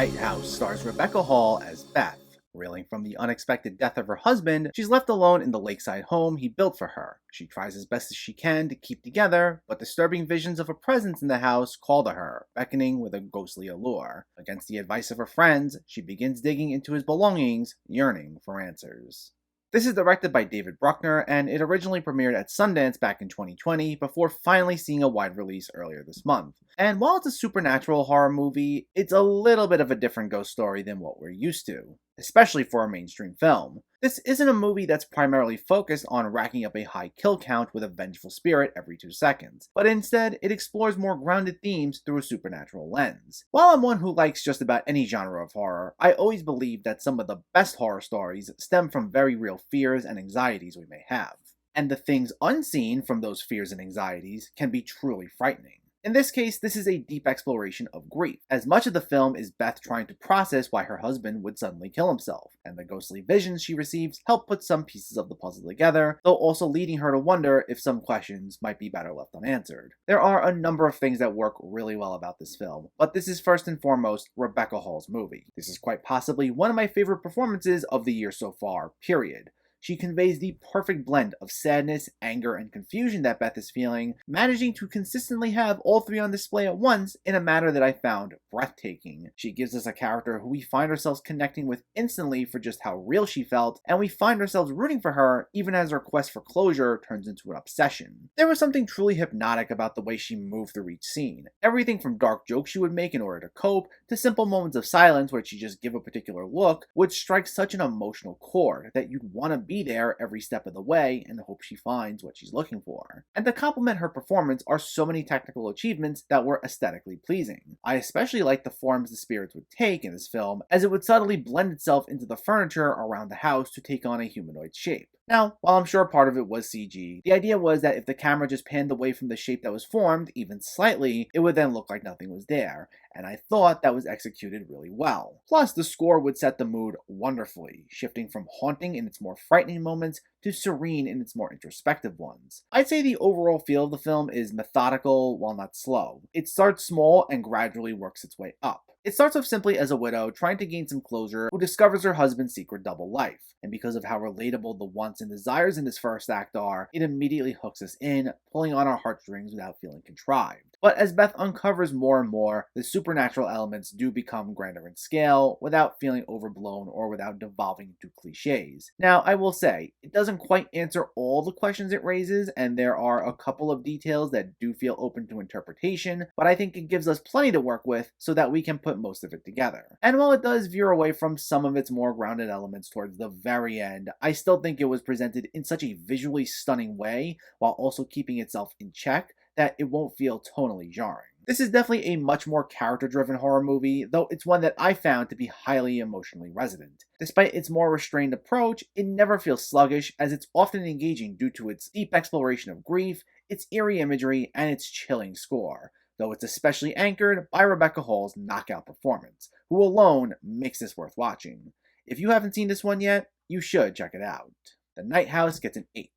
Night House stars Rebecca Hall as Beth. Reeling from the unexpected death of her husband, she's left alone in the lakeside home he built for her. She tries as best as she can to keep together, but disturbing visions of a presence in the house call to her, beckoning with a ghostly allure. Against the advice of her friends, she begins digging into his belongings, yearning for answers. This is directed by David Bruckner, and it originally premiered at Sundance back in 2020 before finally seeing a wide release earlier this month. And while it's a supernatural horror movie, it's a little bit of a different ghost story than what we're used to, especially for a mainstream film. This isn't a movie that's primarily focused on racking up a high kill count with a vengeful spirit every 2 seconds, but instead it explores more grounded themes through a supernatural lens. While I'm one who likes just about any genre of horror, I always believe that some of the best horror stories stem from very real fears and anxieties we may have. And the things unseen from those fears and anxieties can be truly frightening. In this case, this is a deep exploration of grief, as much of the film is Beth trying to process why her husband would suddenly kill himself, and the ghostly visions she receives help put some pieces of the puzzle together, though also leading her to wonder if some questions might be better left unanswered. There are a number of things that work really well about this film, but this is first and foremost Rebecca Hall's movie. This is quite possibly one of my favorite performances of the year so far, period. She conveys the perfect blend of sadness, anger, and confusion that Beth is feeling, managing to consistently have all three on display at once in a manner that I found breathtaking. She gives us a character who we find ourselves connecting with instantly for just how real she felt, and we find ourselves rooting for her even as her quest for closure turns into an obsession. There was something truly hypnotic about the way she moved through each scene. Everything from dark jokes she would make in order to cope, to simple moments of silence where she'd just give a particular look, would strike such an emotional chord that you'd want to be there every step of the way and hope she finds what she's looking for. And to complement her performance are so many technical achievements that were aesthetically pleasing. I especially like the forms the spirits would take in this film, as it would subtly blend itself into the furniture around the house to take on a humanoid shape. Now, while I'm sure part of it was CG, the idea was that if the camera just panned away from the shape that was formed, even slightly, it would then look like nothing was there, and I thought that was executed really well. Plus, the score would set the mood wonderfully, shifting from haunting in its more frightening moments to serene in its more introspective ones. I'd say the overall feel of the film is methodical while not slow. It starts small and gradually works its way up. It starts off simply as a widow trying to gain some closure who discovers her husband's secret double life, and because of how relatable the wants and desires in this first act are, it immediately hooks us in, pulling on our heartstrings without feeling contrived. But as Beth uncovers more and more, the supernatural elements do become grander in scale, without feeling overblown or without devolving into cliches. Now, I will say, it doesn't quite answer all the questions it raises, and there are a couple of details that do feel open to interpretation, but I think it gives us plenty to work with so that we can put most of it together. And while it does veer away from some of its more grounded elements towards the very end, I still think it was presented in such a visually stunning way, while also keeping itself in check, that it won't feel tonally jarring. This is definitely a much more character-driven horror movie, though it's one that I found to be highly emotionally resonant. Despite its more restrained approach, it never feels sluggish, as it's often engaging due to its deep exploration of grief, its eerie imagery, and its chilling score, though it's especially anchored by Rebecca Hall's knockout performance, who alone makes this worth watching. If you haven't seen this one yet, you should check it out. The Night House gets an 8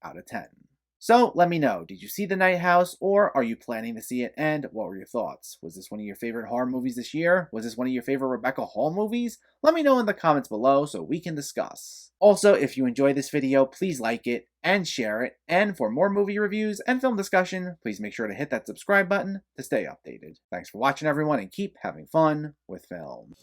out of 10. So let me know, did you see The Night House, or are you planning to see it, and what were your thoughts? Was this one of your favorite horror movies this year? Was this one of your favorite Rebecca Hall movies? Let me know in the comments below so we can discuss. Also, if you enjoyed this video, please like it and share it, and for more movie reviews and film discussion, please make sure to hit that subscribe button to stay updated. Thanks for watching everyone, and keep having fun with film.